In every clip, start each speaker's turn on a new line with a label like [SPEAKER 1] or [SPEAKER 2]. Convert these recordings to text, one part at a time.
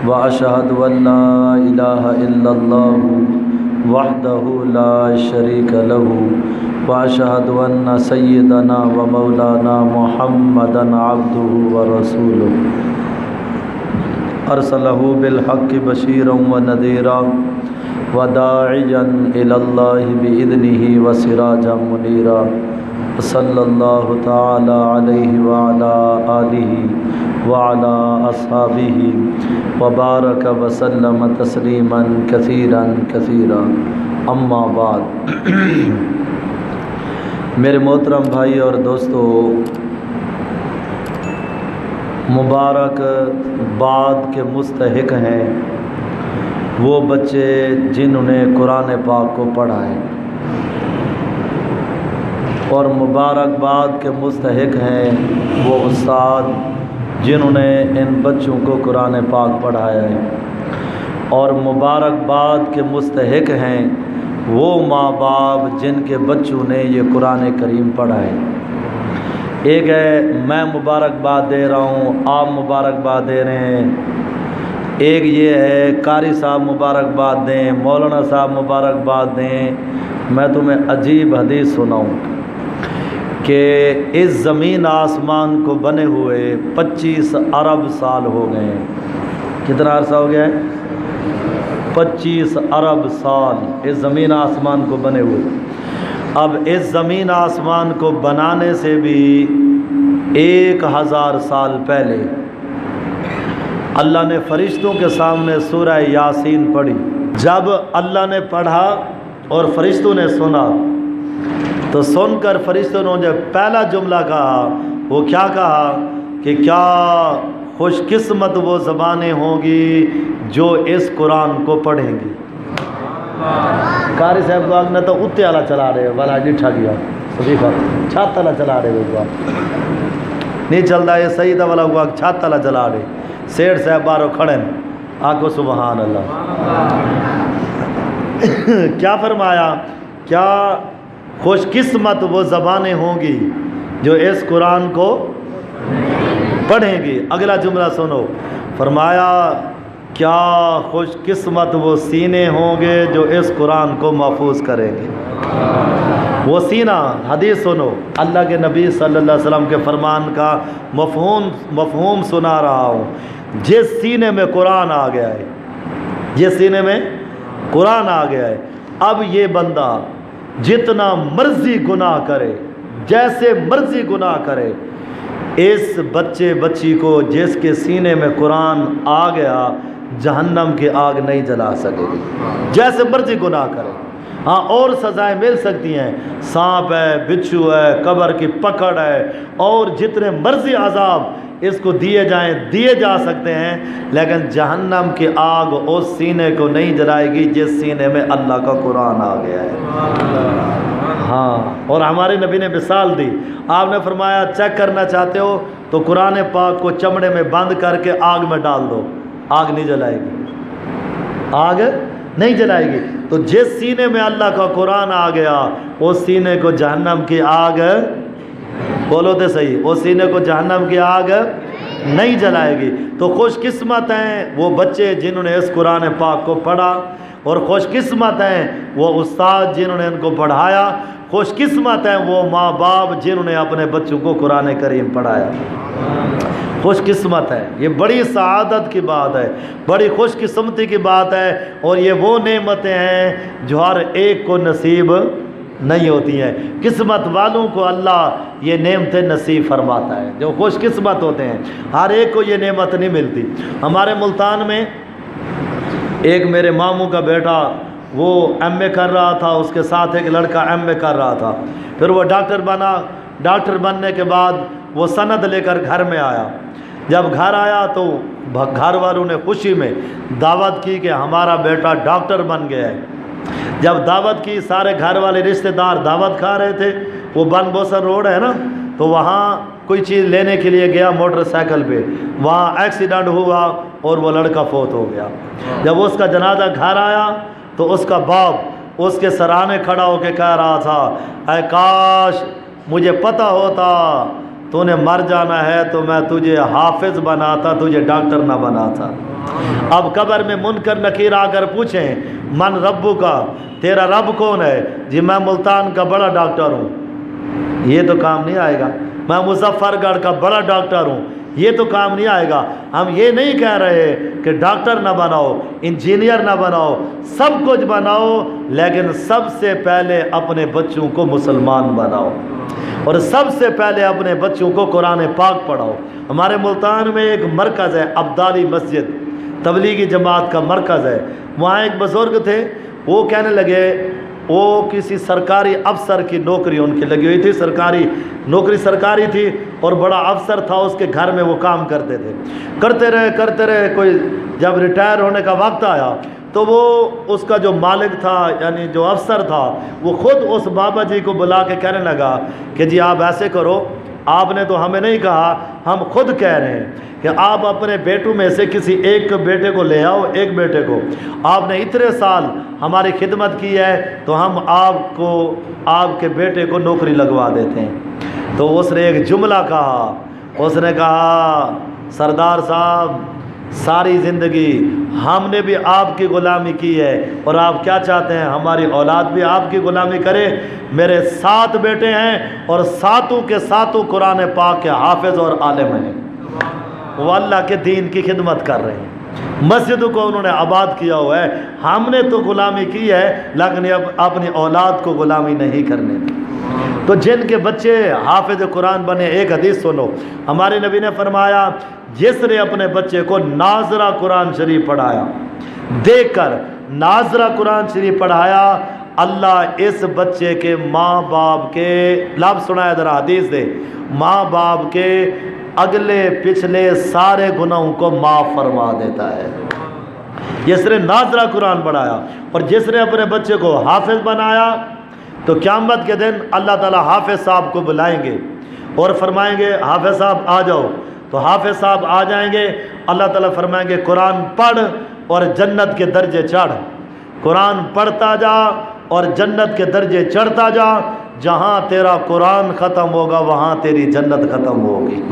[SPEAKER 1] وأشهد أن لا إله إلا الله وحده لا شريك له وأشهد أن سيدنا ومولانا محمدا عبده ورسوله أرسله بالحق بشيرا ونذيرا وداعيا إلى الله بإذنه وسراجا منيرا صلى الله تعالى عليه وعلى آله وعلى أصحابه وبارك وسلم تسليما كثيرا كثيرا اما بعد میرے محترم بھائی اور دوستو، مبارک باد کے مستحق ہیں وہ بچے جنہوں نے قرآن پاک کو پڑھا ہے، اور مبارک باد کے مستحق ہیں وہ استاد جنہوں نے ان بچوں کو قرآن پاک پڑھایا ہے، اور مبارک باد کے مستحق ہیں وہ ماں باپ جن کے بچوں نے یہ قرآن کریم پڑھا ہے۔ ایک ہے میں مبارکباد دے رہا ہوں، آپ مبارکباد دے رہے ہیں، ایک یہ ہے قاری صاحب مبارکباد دیں، مولانا صاحب مبارکباد دیں۔ میں تمہیں عجیب حدیث سناؤں کہ اس زمین آسمان کو بنے ہوئے 25 ارب سال ہو گئے ہیں۔ کتنا عرصہ ہو گیا ہے؟ 25 ارب سال اس زمین آسمان کو بنے ہوئے۔ اب اس زمین آسمان کو بنانے سے بھی 1000 سال پہلے اللہ نے فرشتوں کے سامنے سورہ یاسین پڑھی۔ جب اللہ نے پڑھا اور فرشتوں نے سنا تو سن کر فرشتوں نے جو پہلا جملہ کہا وہ کیا کہا کہ کیا خوش قسمت وہ زبانیں ہوں گی جو اس قرآن کو پڑھیں گی۔ قاری صاحب کو آگنا تو اتے والا چلا رہے والا ڈٹھا گیا چھت والا چلا رہے وہ نہیں چلتا، یہ سیدہ والا ہوا چھت والا چلا رہے، سیٹ صاحب بارو کھڑے آگو سبحان اللہ۔ کیا فرمایا؟ کیا خوش قسمت وہ زبانیں ہوں گی جو اس قرآن کو پڑھیں گی۔ اگلا جملہ سنو، فرمایا کیا خوش قسمت وہ سینے ہوں گے جو اس قرآن کو محفوظ کریں گے۔ وہ سینہ، حدیث سنو، اللہ کے نبی صلی اللہ علیہ وسلم کے فرمان کا مفہوم سنا رہا ہوں۔ جس سینے میں قرآن آ گیا ہے، جس سینے میں قرآن آ گیا ہے، اب یہ بندہ جتنا مرضی گناہ کرے، جیسے مرضی گناہ کرے، اس بچے بچی کو جس کے سینے میں قرآن آ گیا جہنم کی آگ نہیں جلا سکے گی، جیسے مرضی گناہ کرے۔ ہاں اور سزائیں مل سکتی ہیں، سانپ ہے، بچھو ہے، قبر کی پکڑ ہے، اور جتنے مرضی عذاب اس کو دیے جا سکتے ہیں، لیکن جہنم کی آگ اس سینے کو نہیں جلائے گی جس سینے میں اللہ کا قرآن آ گیا ہے۔ ہاں، اور ہمارے نبی نے مثال دی، آپ نے فرمایا چیک کرنا چاہتے ہو تو قرآن پاک کو چمڑے میں بند کر کے آگ میں ڈال دو، آگ نہیں جلائے گی، آگ نہیں جلائے گی۔ تو جس سینے میں اللہ کا قرآن آ گیا اس سینے کو جہنم کی آگ، بولو تو صحیح، اس سینے کو جہنم کی آگ نہیں جلائے گی۔ تو خوش قسمت ہیں وہ بچے جنہوں نے اس قرآن پاک کو پڑھا، اور خوش قسمت ہیں وہ استاد جنہوں نے ان کو پڑھایا، خوش قسمت ہیں وہ ماں باپ جنہوں نے اپنے بچوں کو قرآن کریم پڑھایا۔ خوش قسمت ہے، یہ بڑی سعادت کی بات ہے، بڑی خوش قسمتی کی بات ہے، اور یہ وہ نعمتیں ہیں جو ہر ایک کو نصیب نہیں ہوتی ہیں۔ قسمت والوں کو اللہ یہ نعمتیں نصیب فرماتا ہے، جو خوش قسمت ہوتے ہیں، ہر ایک کو یہ نعمت نہیں ملتی۔ ہمارے ملتان میں ایک میرے ماموں کا بیٹا وہ ایم اے کر رہا تھا، اس کے ساتھ ایک لڑکا ایم اے کر رہا تھا، پھر وہ ڈاکٹر بنا، ڈاکٹر بننے کے بعد وہ سند لے کر گھر میں آیا۔ جب گھر آیا تو گھر والوں نے خوشی میں دعوت کی کہ ہمارا بیٹا ڈاکٹر بن گیا ہے۔ جب دعوت کی، سارے گھر والے رشتہ دار دعوت کھا رہے تھے، وہ بن بوسن روڈ ہے نا، تو وہاں کوئی چیز لینے کے لیے گیا موٹر سائیکل پہ، وہاں ایکسیڈنٹ ہوا اور وہ لڑکا فوت ہو گیا۔ جب اس کا جنازہ گھر آیا تو اس کا باپ اس کے سرانے کھڑا ہو کے کہہ رہا تھا، اے کاش مجھے پتہ ہوتا تو نے مر جانا ہے تو میں تجھے حافظ بناتا، تجھے ڈاکٹر نہ بناتا۔ اب قبر میں منکر نکیر آ کر پوچھیں من ربو کا، تیرا رب کون ہے؟ جی میں ملتان کا بڑا ڈاکٹر ہوں، یہ تو کام نہیں آئے گا۔ میں مظفر گڑھ کا بڑا ڈاکٹر ہوں، یہ تو کام نہیں آئے گا۔ ہم یہ نہیں کہہ رہے کہ ڈاکٹر نہ بناؤ، انجینئر نہ بناؤ، سب کچھ بناؤ، لیکن سب سے پہلے اپنے بچوں کو مسلمان بناؤ، اور سب سے پہلے اپنے بچوں کو قرآن پاک پڑھاؤ۔ ہمارے ملتان میں ایک مرکز ہے عبدالی مسجد، تبلیغی جماعت کا مرکز ہے۔ وہاں ایک بزرگ تھے، وہ کہنے لگے، وہ کسی سرکاری افسر کی نوکری ان کی لگی ہوئی تھی، سرکاری نوکری سرکاری تھی، اور بڑا افسر تھا، اس کے گھر میں وہ کام کرتے تھے، کرتے رہے کوئی جب ریٹائر ہونے کا وقت آیا تو وہ اس کا جو مالک تھا، یعنی جو افسر تھا، وہ خود اس بابا جی کو بلا کے کہنے لگا کہ جی آپ ایسے کرو، آپ نے تو ہمیں نہیں کہا، ہم خود کہہ رہے ہیں کہ آپ اپنے بیٹوں میں سے کسی ایک بیٹے کو لے آؤ، ایک بیٹے کو، آپ نے اتنے سال ہماری خدمت کی ہے تو ہم آپ کو، آپ کے بیٹے کو نوکری لگوا دیتے ہیں۔ تو اس نے ایک جملہ کہا، اس نے کہا سردار صاحب ساری زندگی ہم نے بھی آپ کی غلامی کی ہے، اور آپ کیا چاہتے ہیں ہماری اولاد بھی آپ کی غلامی کرے؟ میرے 7 بیٹے ہیں، اور 7 کے 7 قرآن پاک کے حافظ اور عالم ہیں، وہ اللہ کے دین کی خدمت کر رہے ہیں، مسجد کو انہوں نے آباد کیا ہوا ہے۔ ہم نے تو غلامی کی ہے، لیکن اب اپنی اولاد کو غلامی نہیں کرنے دی۔ تو جن کے بچے حافظ قرآن بنے، ایک حدیث سنو، ہمارے نبی نے فرمایا جس نے اپنے بچے کو ناظرہ قرآن شریف پڑھایا، دیکھ کر ناظرہ قرآن شریف پڑھایا، اللہ اس بچے کے ماں باپ کے، لفظ سنایا ذرا حدیث دے، ماں باپ کے اگلے پچھلے سارے گناہوں کو معاف فرما دیتا ہے۔ جس نے ناظرہ قرآن پڑھایا اور جس نے اپنے بچے کو حافظ بنایا، تو قیامت کے دن اللہ تعالیٰ حافظ صاحب کو بلائیں گے اور فرمائیں گے حافظ صاحب آ جاؤ، تو حافظ صاحب آ جائیں گے، اللہ تعالیٰ فرمائیں گے قرآن پڑھ اور جنت کے درجے چڑھ، قرآن پڑھتا جا اور جنت کے درجے چڑھتا جا، جہاں تیرا قرآن ختم ہوگا وہاں تیری جنت ختم ہوگی۔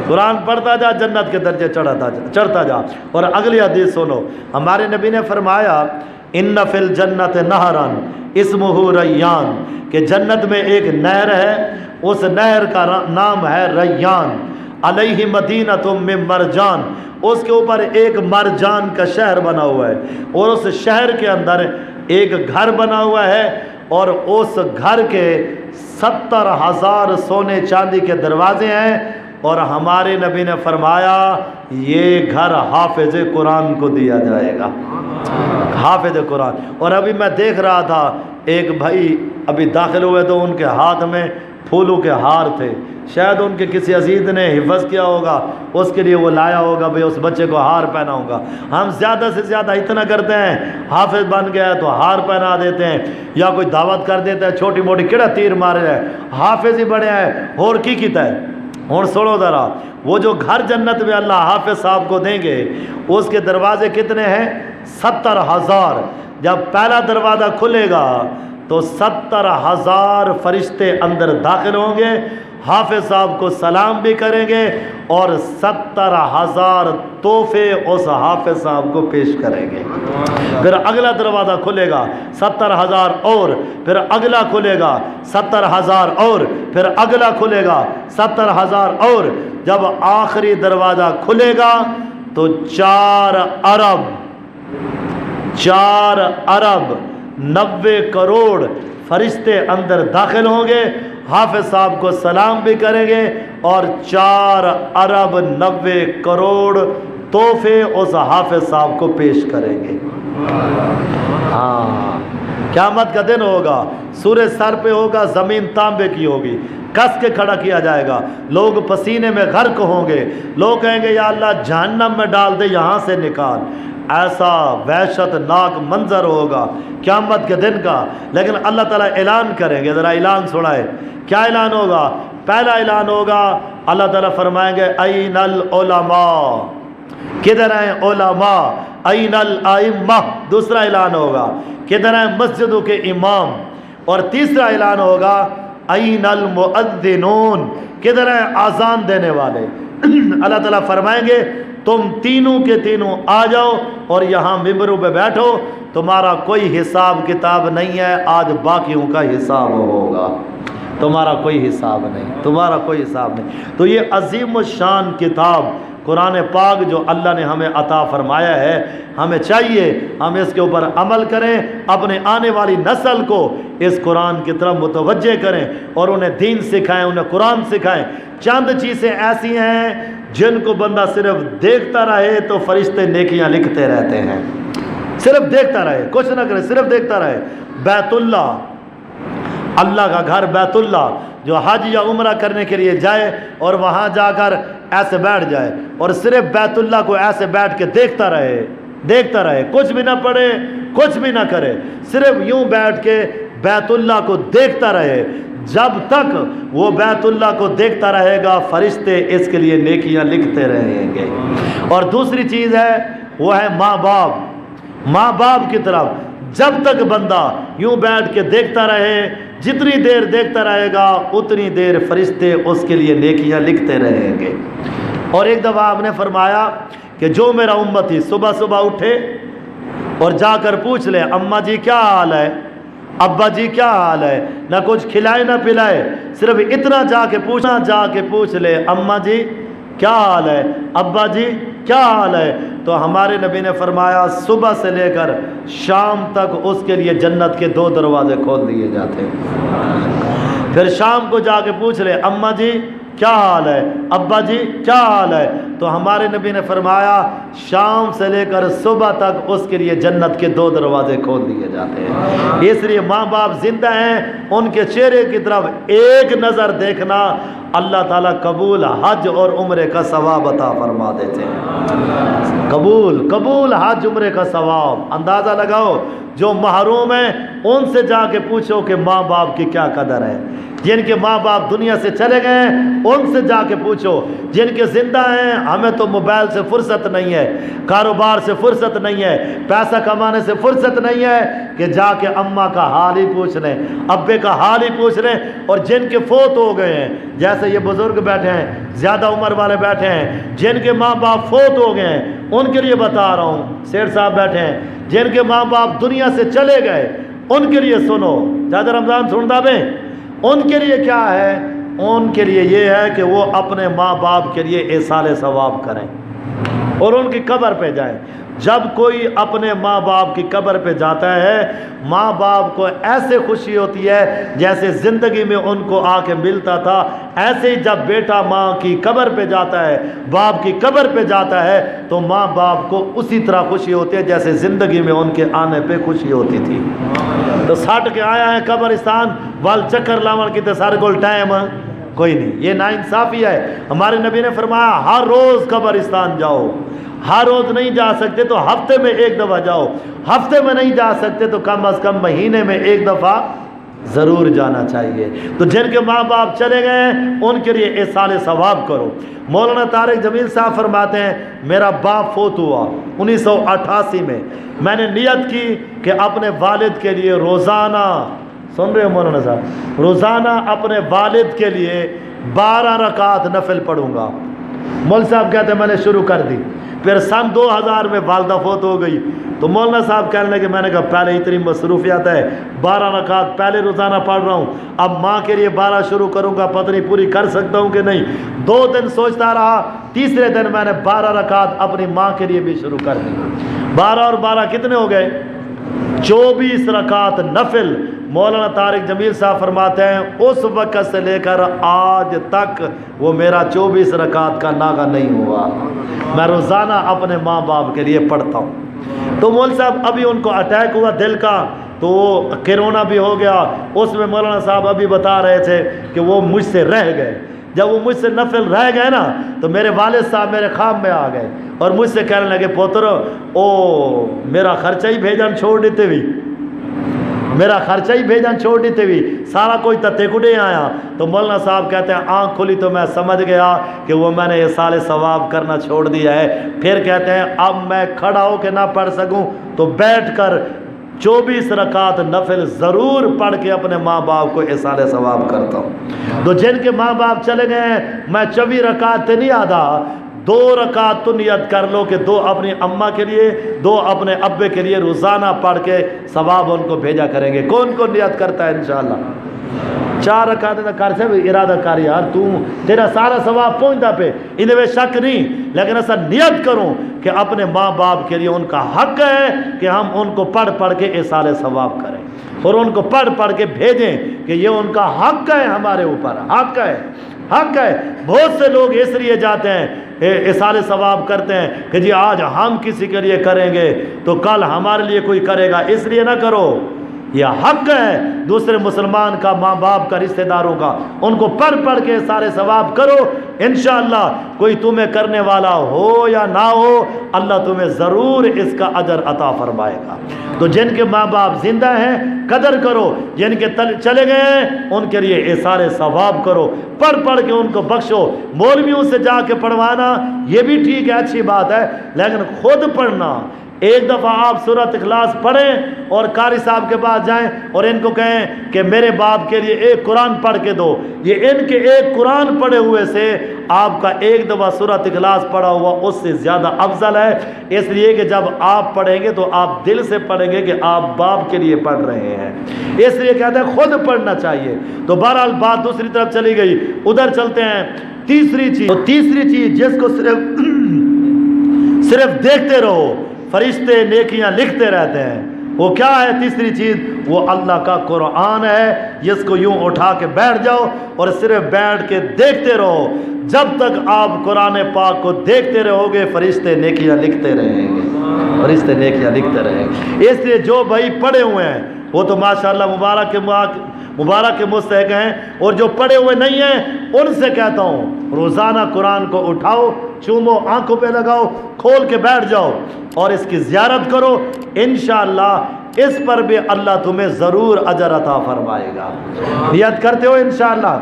[SPEAKER 1] قرآن پڑھتا جا، جنت کے درجے چڑھتا جا۔ اور اگلی حدیث سنو، ہمارے نبی نے فرمایا ان فی الجنت نہرن اسمہ ریان، کہ جنت میں ایک نہر ہے، اس نہر کا نام ہے ریان، علیہ مدینۃ من مرجان، اس کے اوپر ایک مرجان کا شہر بنا ہوا ہے، اور اس شہر کے اندر ایک گھر بنا ہوا ہے، اور اس گھر کے 70,000 سونے چاندی کے دروازے ہیں، اور ہمارے نبی نے فرمایا یہ گھر حافظ قرآن کو دیا جائے گا، حافظ قرآن۔ اور ابھی میں دیکھ رہا تھا ایک بھائی ابھی داخل ہوئے تو ان کے ہاتھ میں پھولوں کے ہار تھے، شاید ان کے کسی عزیز نے حفظ کیا ہوگا، اس کے لیے وہ لایا ہوگا، بھئی اس بچے کو ہار پہناؤں گا۔ ہم زیادہ سے زیادہ اتنا کرتے ہیں، حافظ بن گیا ہے تو ہار پہنا دیتے ہیں، یا کوئی دعوت کر دیتا ہے چھوٹی موٹی، کیڑا تیر مارے ہے، حافظ ہی بڑے ہیں، اور کی کیتا ہے۔ اور سنو ذرا، وہ جو گھر جنت میں اللہ حافظ صاحب کو دیں گے، اس کے دروازے کتنے ہیں؟ 70,000۔ جب پہلا دروازہ کھلے گا تو 70,000 فرشتے اندر داخل ہوں گے، حافظ صاحب کو سلام بھی کریں گے، اور 70,000 تحفے اس حافظ صاحب کو پیش کریں گے۔ پھر اگلا دروازہ کھلے گا، 70,000 اور، پھر اگلا کھلے گا 70,000 اور، پھر اگلا کھلے گا 70,000 اور، جب آخری دروازہ کھلے گا تو 4 ارب 90 کروڑ فرشتے اندر داخل ہوں گے، حافظ صاحب کو سلام بھی کریں گے، اور 4 ارب 90 کروڑ تحفے اس حافظ صاحب کو پیش کریں گے۔ ہاں، قیامت کا دن ہوگا، سورج سر پہ ہوگا، زمین تانبے کی ہوگی، کس کے کھڑا کیا جائے گا، لوگ پسینے میں غرق ہوں گے، لوگ کہیں گے یا اللہ جہنم میں ڈال دے، یہاں سے نکال۔ ایسا وحشت ناک منظر ہوگا قیامت کے دن کا، لیکن اللہ تعالیٰ اعلان کریں گے، ذرا اعلان سنائے، کیا اعلان ہوگا؟ پہلا اعلان ہوگا، اللہ تعالیٰ فرمائیں گے این العلماء، کدھر ہیں علماء، این الائمہ۔ دوسرا اعلان ہوگا کدھر ہیں مسجدوں کے امام، اور تیسرا اعلان ہوگا این المؤذنون، کدھر ہیں آذان دینے والے۔ اللہ تعالیٰ فرمائیں گے تم تینوں کے تینوں آ جاؤ اور یہاں ممبروں پہ بیٹھو، تمہارا کوئی حساب کتاب نہیں ہے، آج باقیوں کا حساب ہوگا، تمہارا کوئی حساب نہیں، تمہارا کوئی حساب نہیں۔ تو یہ عظیم الشان کتاب قرآن پاک جو اللہ نے ہمیں عطا فرمایا ہے، ہمیں چاہیے ہم اس کے اوپر عمل کریں، اپنے آنے والی نسل کو اس قرآن کی طرف متوجہ کریں اور انہیں دین سکھائیں، انہیں قرآن سکھائیں۔ چند چیزیں ایسی ہیں جن کو بندہ صرف دیکھتا رہے تو فرشتے نیکیاں لکھتے رہتے ہیں، صرف دیکھتا رہے، کچھ نہ کرے، صرف دیکھتا رہے۔ بیت اللہ، اللہ کا گھر بیت اللہ، جو حج یا عمرہ کرنے کے لیے جائے اور وہاں جا کر ایسے بیٹھ جائے اور صرف بیت اللہ کو ایسے بیٹھ کے دیکھتا رہے، کچھ بھی نہ پڑھے، کچھ بھی نہ کرے، صرف یوں بیٹھ کے بیت اللہ کو دیکھتا رہے، جب تک وہ بیت اللہ کو دیکھتا رہے گا فرشتے اس کے لیے نیکیاں لکھتے رہیں گے۔ اور دوسری چیز ہے وہ ہے ماں باپ کی طرف، جب تک بندہ یوں بیٹھ کے دیکھتا رہے، جتنی دیر دیکھتا رہے گا اتنی دیر فرشتے اس کے لیے نیکیاں لکھتے رہیں گے۔ اور ایک دفعہ آپ نے فرمایا کہ جو میرا امتی صبح صبح اٹھے اور جا کر پوچھ لے اماں جی کیا حال ہے، ابا جی کیا حال ہے، نہ کچھ کھلائے نہ پلائے، صرف اتنا جا کے پوچھ لے اماں جی کیا حال ہے، ابا جی کیا حال ہے، تو ہمارے نبی نے فرمایا صبح سے لے کر شام تک اس کے لیے جنت کے 2 دروازے کھول دیے جاتے ہیں۔ پھر شام کو جا کے پوچھ لے اماں جی کیا حال ہے، ابا جی کیا حال ہے، تو ہمارے نبی نے فرمایا شام سے لے کر صبح تک اس کے لیے جنت کے 2 دروازے کھول دیے جاتے ہیں۔ اس لیے ماں باپ زندہ ہیں، ان کے چہرے کی طرف ایک نظر دیکھنا اللہ تعالیٰ قبول حج اور عمرے کا ثواب عطا فرما دیتے ہیں۔ قبول حج عمرے کا ثواب۔ اندازہ لگاؤ جو محروم ہیں ان سے جا کے پوچھو کہ ماں باپ کی کیا قدر ہے، جن کے ماں باپ دنیا سے چلے گئے ہیں ان سے جا کے پوچھو، جن کے زندہ ہیں ہمیں تو موبائل سے فرصت نہیں ہے، کاروبار سے فرصت نہیں ہے، پیسہ کمانے سے فرصت نہیں ہے کہ جا کے اماں کا حال ہی پوچھ لیں، ابے کا حال ہی پوچھ لیں۔ اور جن کے فوت ہو گئے ہیں، جیسے یہ بزرگ بیٹھے ہیں، زیادہ عمر والے بیٹھے ہیں، جن کے ماں باپ فوت ہو گئے ہیں ان کے لیے بتا رہا ہوں، سیٹھ صاحب بیٹھے ہیں، جن کے ماں باپ دنیا سے چلے گئے ان کے لیے سنو، زیادہ رمضان سنتا بیں، ان کے لیے کیا ہے، ان کے لیے یہ ہے کہ وہ اپنے ماں باپ کے لیے ایصال ثواب کریں اور ان کی قبر پہ جائیں۔ جب کوئی اپنے ماں باپ کی قبر پہ جاتا ہے ماں باپ کو ایسے خوشی ہوتی ہے جیسے زندگی میں ان کو آ کے ملتا تھا، ایسے ہی جب بیٹا ماں کی قبر پہ جاتا ہے، باپ کی قبر پہ جاتا ہے تو ماں باپ کو اسی طرح خوشی ہوتی ہے جیسے زندگی میں ان کے آنے پہ خوشی ہوتی تھی۔ تو سٹ کے آیا ہے قبرستان وال چکر لاون کی تے سارے کول ٹائم کوئی نہیں، یہ ناانصافی ہے۔ ہمارے نبی نے فرمایا ہر روز قبرستان جاؤ، ہر روز نہیں جا سکتے تو ہفتے میں 1 دفعہ جاؤ، ہفتے میں نہیں جا سکتے تو کم از کم مہینے میں 1 دفعہ ضرور جانا چاہیے۔ تو جن کے ماں باپ چلے گئے ہیں ان کے لیے ایصال ثواب کرو۔ مولانا طارق جمیل صاحب فرماتے ہیں میرا باپ فوت ہوا 1988 میں، میں نے نیت کی کہ اپنے والد کے لیے روزانہ، سن رہے ہو مولانا صاحب، روزانہ اپنے والد کے لیے 12 رکعت نفل پڑھوں گا۔ مول صاحب کہتے ہیں میں نے شروع کر دی، پھر سن 2000 میں والدہ فوت ہو گئی تو مولانا صاحب کہنے لگے، میں نے کہا پہلے اتنی مصروفیات ہے، 12 رکعت پہلے روزانہ پڑھ رہا ہوں، اب ماں کے لیے 12 شروع کروں گا، پتہ نہیں پوری کر سکتا ہوں کہ نہیں۔ 2 دن سوچتا رہا، تیسرے دن میں نے 12 رکعت اپنی ماں کے لیے بھی شروع کر دی۔ 12 اور 12 کتنے ہو گئے؟ 24 رکعت نفل۔ مولانا طارق جمیل صاحب فرماتے ہیں اس وقت سے لے کر آج تک وہ میرا 24 رکعت کا ناغہ نہیں ہوا، میں روزانہ اپنے ماں باپ کے لیے پڑھتا ہوں۔ تو مول صاحب ابھی ان کو اٹیک ہوا دل کا، تو وہ کرونا بھی ہو گیا، اس میں مولانا صاحب ابھی بتا رہے تھے کہ وہ مجھ سے رہ گئے، جب وہ مجھ سے نفل رہ گئے نا تو میرے والد صاحب میرے خواب میں آ گئے اور مجھ سے کہنے لگے پوترو او میرا خرچہ ہی بھیجن چھوڑ دیتے ہوئی، میرا خرچہ ہی بھیجن چھوڑ دیتے ہوئی، سارا کوئی تتے کڈے آیا۔ تو مولانا صاحب کہتے ہیں آنکھ کھلی تو میں سمجھ گیا کہ وہ میں نے ایصال ثواب کرنا چھوڑ دیا ہے۔ پھر کہتے ہیں اب میں کھڑا ہو کے نہ پڑھ سکوں تو بیٹھ کر 24 رکعت نفل ضرور پڑھ کے اپنے ماں باپ کو ایصال ثواب کرتا ہوں۔ تو جن کے ماں باپ چلے گئے ہیں میں 24 رکعت نہیں آدھا 2 رکعت تو نیت کر لو کہ 2 اپنی اماں کے لیے 2 اپنے ابے کے لیے روزانہ پڑھ کے ثواب ان کو بھیجا کریں گے. کون کون نیت کرتا ہے انشاءاللہ؟ 4 رکعت کر سے ارادہ کر یار تیرا سارا ثواب پہنچتا پہ ان میں شک نہیں, لیکن ایسا نیت کروں کہ اپنے ماں باپ کے لیے ان کا حق ہے کہ ہم ان کو پڑھ پڑھ کے ایصال ثواب کریں اور ان کو پڑھ پڑھ کے بھیجیں کہ یہ ان کا حق ہے, ہمارے اوپر حق ہے, حق ہے. بہت سے لوگ اس لیے جاتے ہیں ایصال ثواب کرتے ہیں کہ جی آج ہم کسی کے لیے کریں گے تو کل ہمارے لیے کوئی کرے گا, اس لیے نہ کرو. یہ حق ہے دوسرے مسلمان کا, ماں باپ کا, رشتہ داروں کا, ان کو پڑھ پڑھ کے سارے ثواب کرو. انشاءاللہ کوئی تمہیں کرنے والا ہو یا نہ ہو, اللہ تمہیں ضرور اس کا اجر عطا فرمائے گا. تو جن کے ماں باپ زندہ ہیں قدر کرو, جن کے چلے گئے ہیں ان کے لیے ایصال ثواب کرو, پڑھ پڑھ کے ان کو بخشو. مولویوں سے جا کے پڑھوانا یہ بھی ٹھیک ہے, اچھی بات ہے, لیکن خود پڑھنا. ایک دفعہ آپ سورۃ اخلاص پڑھیں اور قاری صاحب کے پاس جائیں اور ان کو کہیں کہ میرے باپ کے لیے ایک قرآن پڑھ کے دو. یہ ان کے ایک قرآن پڑھے ہوئے سے آپ کا ایک دفعہ سورۃ اخلاص پڑھا ہوا اس سے زیادہ افضل ہے. اس لیے کہ جب آپ پڑھیں گے تو آپ دل سے پڑھیں گے کہ آپ باپ کے لیے پڑھ رہے ہیں, اس لیے کہتے ہیں خود پڑھنا چاہیے. تو بہرحال بات دوسری طرف چلی گئی, ادھر چلتے ہیں. تیسری چیز جس کو صرف دیکھتے رہو, فرشتے نیکیاں لکھتے رہتے ہیں, وہ کیا ہے تیسری چیز؟ وہ اللہ کا قرآن ہے, جس کو یوں اٹھا کے بیٹھ جاؤ اور صرف بیٹھ کے دیکھتے رہو. جب تک آپ قرآن پاک کو دیکھتے رہو گے فرشتے نیکیاں لکھتے رہیں گے, فرشتے نیکیاں لکھتے رہیں گے. اس لیے جو بھائی پڑھے ہوئے ہیں وہ تو ماشاءاللہ مبارک کے مستحق ہیں, اور جو پڑھے ہوئے نہیں ہیں ان سے کہتا ہوں روزانہ قرآن کو اٹھاؤ, چومو, آنکھوں پہ لگاؤ, کھول کے بیٹھ جاؤ اور اس کی زیارت کرو. انشاءاللہ اس پر بھی اللہ تمہیں ضرور اجر عطا فرمائے گا. نیت کرتے ہو انشاءاللہ؟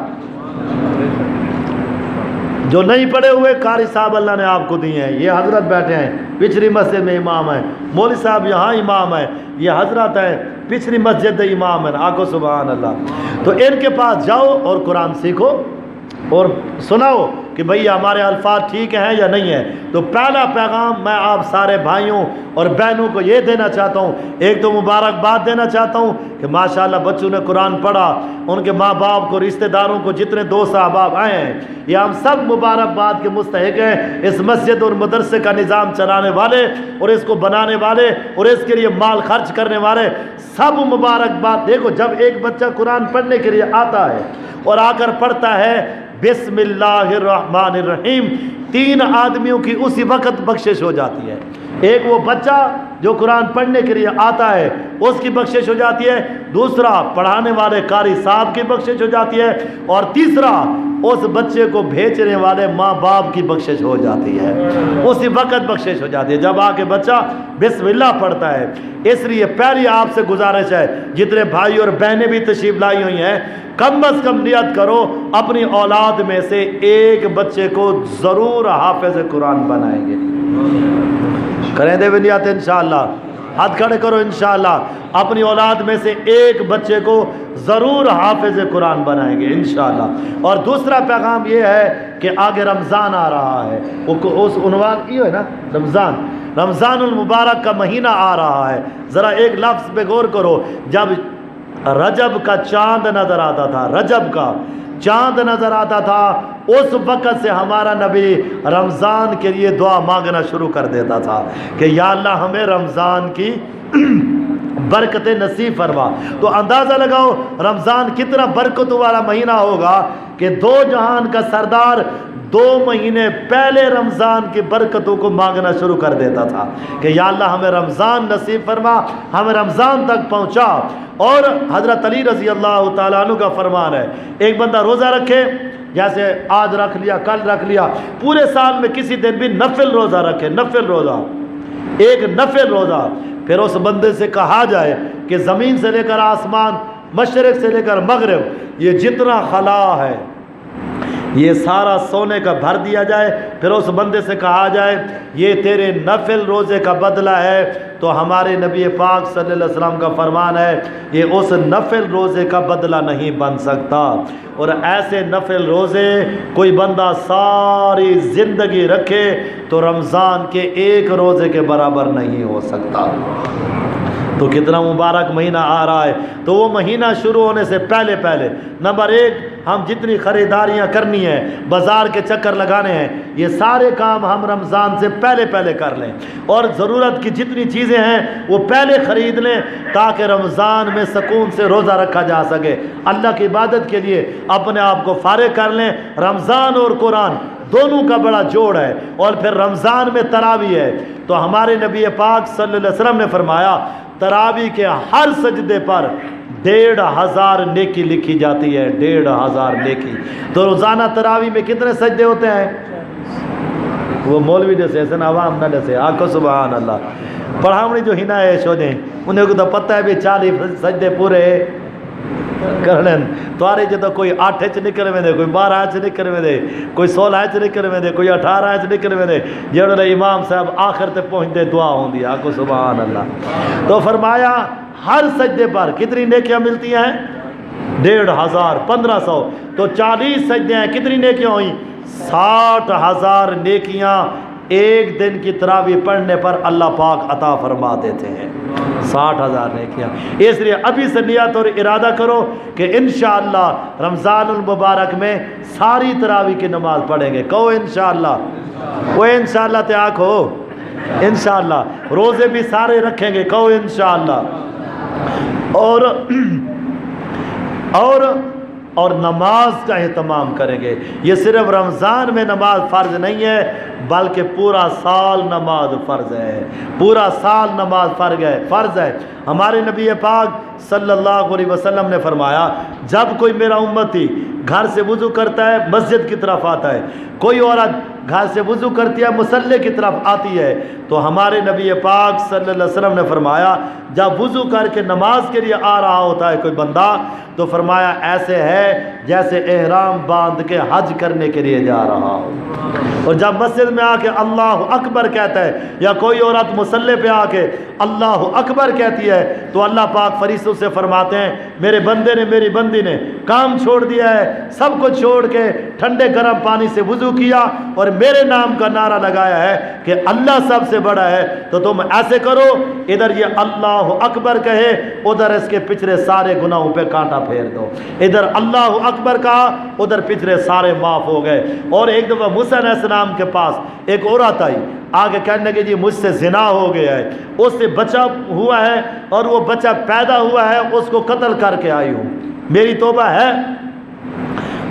[SPEAKER 1] جو نہیں پڑھے ہوئے قاری صاحب اللہ نے آپ کو دیے ہیں, یہ حضرت بیٹھے ہیں پچھلی مسجد میں امام ہیں, مولوی صاحب یہاں امام ہیں, یہ حضرت ہیں پچھلی مسجد امام ہیں. آکو سبحان اللہ. تو ان کے پاس جاؤ اور قرآن سیکھو اور سناؤ کہ بھئی ہمارے الفاظ ٹھیک ہیں یا نہیں ہیں. تو پہلا پیغام میں آپ سارے بھائیوں اور بہنوں کو یہ دینا چاہتا ہوں, ایک تو مبارکباد دینا چاہتا ہوں کہ ماشاءاللہ بچوں نے قرآن پڑھا, ان کے ماں باپ کو, رشتہ داروں کو, جتنے دوست احباب آئے ہیں, یہ ہم سب مبارکباد کے مستحق ہیں. اس مسجد اور مدرسے کا نظام چلانے والے اور اس کو بنانے والے اور اس کے لیے مال خرچ کرنے والے سب مبارکباد. دیکھو جب ایک بچہ قرآن پڑھنے کے لیے آتا ہے اور آ کر پڑھتا ہے بسم اللہ الرحمن الرحیم, 3 آدمیوں کی اسی وقت بخشش ہو جاتی ہے. ایک وہ بچہ جو قرآن پڑھنے کے لیے آتا ہے اس کی بخشش ہو جاتی ہے, دوسرا پڑھانے والے قاری صاحب کی بخشش ہو جاتی ہے, اور تیسرا اس بچے کو بھیجنے والے ماں باپ کی بخشش ہو جاتی ہے. اسی وقت بخشش ہو جاتی ہے جب آ کے بچہ بسم اللہ پڑھتا ہے. اس لیے پہلی آپ سے گزارش ہے, جتنے بھائی اور بہنیں بھی تشریف لائی ہوئی ہیں, کم از کم نیت کرو اپنی اولاد میں سے ایک بچے کو ضرور حافظ قرآن بنائیں گے. کریں دے نیت انشاءاللہ, ہاتھ کھڑے کرو انشاءاللہ. اپنی اولاد میں سے ایک بچے کو ضرور حافظ قرآن بنائیں گے انشاءاللہ. اور دوسرا پیغام یہ ہے کہ آگے رمضان آ رہا ہے, اس عنوان کی ہے نا رمضان المبارک کا مہینہ آ رہا ہے. ذرا ایک لفظ پہ غور کرو, جب رجب کا چاند نظر آتا تھا, رجب کا چاند نظر آتا تھا, اس وقت سے ہمارا نبی رمضان کے لیے دعا مانگنا شروع کر دیتا تھا کہ یا اللہ ہمیں رمضان کی برکت نصیب فرما. تو اندازہ لگاؤ رمضان کتنا برکت والا مہینہ ہوگا کہ 2 جہان کا سردار 2 مہینے پہلے رمضان کی برکتوں کو مانگنا شروع کر دیتا تھا کہ یا اللہ ہمیں رمضان نصیب فرما, ہمیں رمضان تک پہنچا. اور حضرت علی رضی اللہ تعالیٰ عنہ کا فرمان ہے, ایک بندہ روزہ رکھے, جیسے آج رکھ لیا, کل رکھ لیا, پورے سال میں کسی دن بھی نفل روزہ رکھے, نفل روزہ, ایک نفل روزہ, پھر اس بندے سے کہا جائے کہ زمین سے لے کر آسمان, مشرق سے لے کر مغرب, یہ جتنا خلا ہے, یہ سارا سونے کا بھر دیا جائے، پھر اس بندے سے کہا جائے یہ تیرے نفل روزے کا بدلہ ہے، تو ہمارے نبی پاک صلی اللہ علیہ وسلم کا فرمان ہے یہ اس نفل روزے کا بدلہ نہیں بن سکتا۔ اور ایسے نفل روزے کوئی بندہ ساری زندگی رکھے تو رمضان کے ایک روزے کے برابر نہیں ہو سکتا۔ تو کتنا مبارک مہینہ آ رہا ہے، تو وہ مہینہ شروع ہونے سے پہلے نمبر 1 ہم جتنی خریداریاں کرنی ہیں، بازار کے چکر لگانے ہیں، یہ سارے کام ہم رمضان سے پہلے کر لیں، اور ضرورت کی جتنی چیزیں ہیں وہ پہلے خرید لیں تاکہ رمضان میں سکون سے روزہ رکھا جا سکے۔ اللہ کی عبادت کے لیے اپنے آپ کو فارغ کر لیں۔ رمضان اور قرآن دونوں کا بڑا جوڑ ہے، اور پھر رمضان میں تراویح ہے، تو ہمارے نبی پاک صلی اللہ علیہ وسلم نے فرمایا تراویح کے ہر سجدے پر 1500 نیکی لکھی جاتی ہے، 1500 نیکی۔ تو روزانہ تراویح میں کتنے سجدے ہوتے ہیں؟ وہ مولوی جیسے ایسے عوام نہ جیسے آکھو سبحان اللہ پڑھاوڑی جو ہی نہ ہے شوجیں انہیں کو تو پتہ ہے بھی 40 سجدے پورے کرنے تو آرے جو تو کوئی 8 اچ نکل میں دے، کوئی 12 اچ نکل میں دے، کوئی 16 اچ نکل میں دے، کوئی 18 اچ نکل میں دے، جڑے امام صاحب آخر تے پہنچ دے دعا ہوں دی آکھو سبحان اللہ۔ تو فرمایا ہر سجدے پر کتنی نیکیاں ملتی ہیں؟ 1500 1500 تو 40 سجدے ہیں، کتنی نیکیاں ہوئیں؟ 60,000 نیکیاں ایک دن کی تراویح پڑھنے پر اللہ پاک عطا فرما دیتے ہیں۔ 60,000 نیکیاں۔ اس لیے ابھی سے نیت اور ارادہ کرو کہ انشاءاللہ رمضان المبارک میں ساری تراویح کی نماز پڑھیں گے۔ کہو انشاءاللہ، وہ انشاءاللہ تے آکھو انشاءاللہ۔ روزے بھی سارے رکھیں گے، کہو انشاءاللہ۔ اور نماز کا اہتمام کریں گے۔ یہ صرف رمضان میں نماز فرض نہیں ہے بلکہ پورا سال نماز فرض ہے، پورا سال نماز فرض ہے۔ ہمارے نبی پاک صلی اللہ علیہ وسلم نے فرمایا جب کوئی میرا امتی گھر سے وضو کرتا ہے مسجد کی طرف آتا ہے، کوئی عورت گھر سے وضو کرتی ہے مصلی کی طرف آتی ہے، تو ہمارے نبی پاک صلی اللہ علیہ وسلم نے فرمایا جب وضو کر کے نماز کے لیے آ رہا ہوتا ہے کوئی بندہ تو فرمایا ایسے ہے جیسے احرام باندھ کے حج کرنے کے لیے جا رہا ہو۔ اور جب مسجد میں آ کے اللہ اکبر کہتا ہے یا کوئی عورت مصلی پہ آ کے اللہ اکبر کہتی ہے تو اللہ پاک فرشتوں سے فرماتے ہیں میرے بندے نے میری بندی نے کام چھوڑ دیا ہے، سب کو چھوڑ کے ٹھنڈے گرم پانی سے وضو کیا اور میرے نام کا نعرہ لگایا ہے کہ اللہ سب سے بڑا ہے، تو تم ایسے کرو ادھر یہ اللہ اکبر کہے ادھر اس کے پچھلے سارے گناہوں پہ کانٹا پھیر دو، ادھر اللہ اکبر کہا ادھر پچھلے سارے معاف ہو گئے۔ اور ایک دفعہ موسیٰ علیہ السلام کے پاس ایک عورت آئی، آگے کہنے لگی جی مجھ سے زنا ہو گیا ہے، اس سے بچہ ہوا ہے اور وہ بچہ پیدا ہوا ہے اس کو قتل کر کے آئی ہوں، میری توبہ ہے؟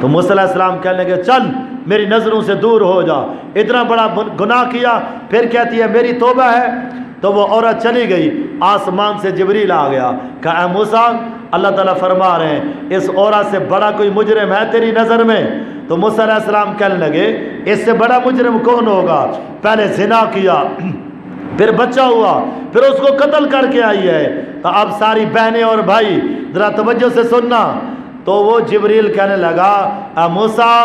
[SPEAKER 1] تو موسیٰ علیہ السلام کہنے لگے چل میری نظروں سے دور ہو جا، اتنا بڑا گناہ کیا پھر کہتی ہے میری توبہ ہے؟ تو وہ عورت چلی گئی، آسمان سے جبریل آ گیا، کہا اے موسیٰ اللہ تعالیٰ فرما رہے ہیں اس عورت سے بڑا کوئی مجرم ہے تیری نظر میں؟ تو موسیٰ علیہ السلام کہنے لگے اس سے بڑا مجرم کون ہوگا، پہلے زنا کیا پھر بچہ ہوا پھر اس کو قتل کر کے آئی ہے۔ تو اب ساری بہنیں اور بھائی ذرا توجہ سے سننا، تو وہ جبریل کہنے لگا اے موسیٰ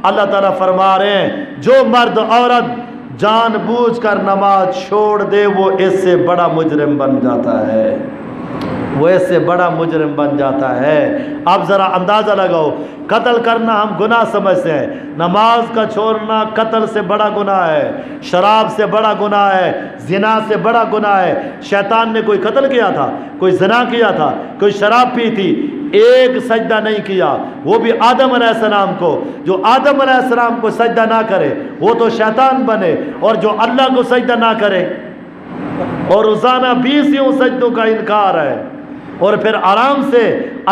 [SPEAKER 1] اللہ تعالیٰ فرما رہے ہیں جو مرد عورت جان بوجھ کر نماز چھوڑ دے وہ اس سے بڑا مجرم بن جاتا ہے، وہ اس سے بڑا مجرم بن جاتا ہے۔ اب ذرا اندازہ لگاؤ، قتل کرنا ہم گناہ سمجھتے ہیں، نماز کا چھوڑنا قتل سے بڑا گناہ ہے، شراب سے بڑا گناہ ہے، زنا سے بڑا گناہ ہے۔ شیطان نے کوئی قتل کیا تھا، کوئی زنا کیا تھا، کوئی شراب پی تھی، ایک سجدہ نہیں کیا، وہ بھی آدم علیہ السلام کو۔ جو آدم علیہ السلام کو سجدہ نہ کرے وہ تو شیطان بنے، اور جو اللہ کو سجدہ نہ کرے اور روزانہ 20 سجدوں کا انکار ہے اور پھر آرام سے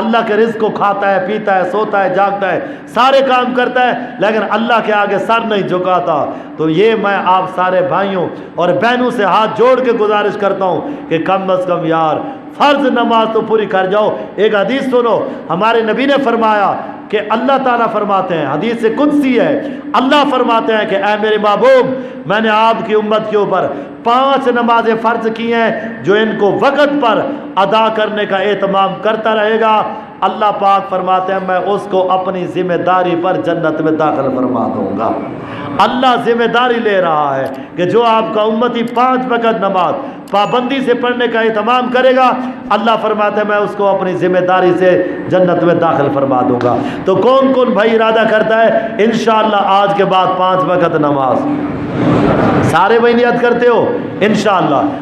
[SPEAKER 1] اللہ کے رزق کو کھاتا ہے پیتا ہے سوتا ہے جاگتا ہے سارے کام کرتا ہے لیکن اللہ کے آگے سر نہیں جھکاتا، تو یہ میں آپ سارے بھائیوں اور بہنوں سے ہاتھ جوڑ کے گزارش کرتا ہوں کہ کم از کم یار فرض نماز تو پوری کر جاؤ۔ ایک حدیث سنو، ہمارے نبی نے فرمایا کہ اللہ تعالیٰ فرماتے ہیں، حدیث سے قدسی ہے، اللہ فرماتے ہیں کہ اے میرے محبوب میں نے آپ کی امت کے اوپر 5 نمازیں فرض کی ہیں، جو ان کو وقت پر ادا کرنے کا اہتمام کرتا رہے گا اللہ پاک فرماتے ہیں میں اس کو اپنی ذمہ داری پر جنت میں داخل فرما دوں گا۔ اللہ ذمہ داری لے رہا ہے کہ جو آپ کا امتی 5 وقت نماز پابندی سے پڑھنے کا اہتمام کرے گا، اللہ فرماتے ہیں میں اس کو اپنی ذمہ داری سے جنت میں داخل فرما دوں گا۔ تو کون کون بھائی ارادہ کرتا ہے انشاءاللہ آج کے بعد 5 وقت نماز؟ سارے بھائی نیت کرتے ہو انشاءاللہ؟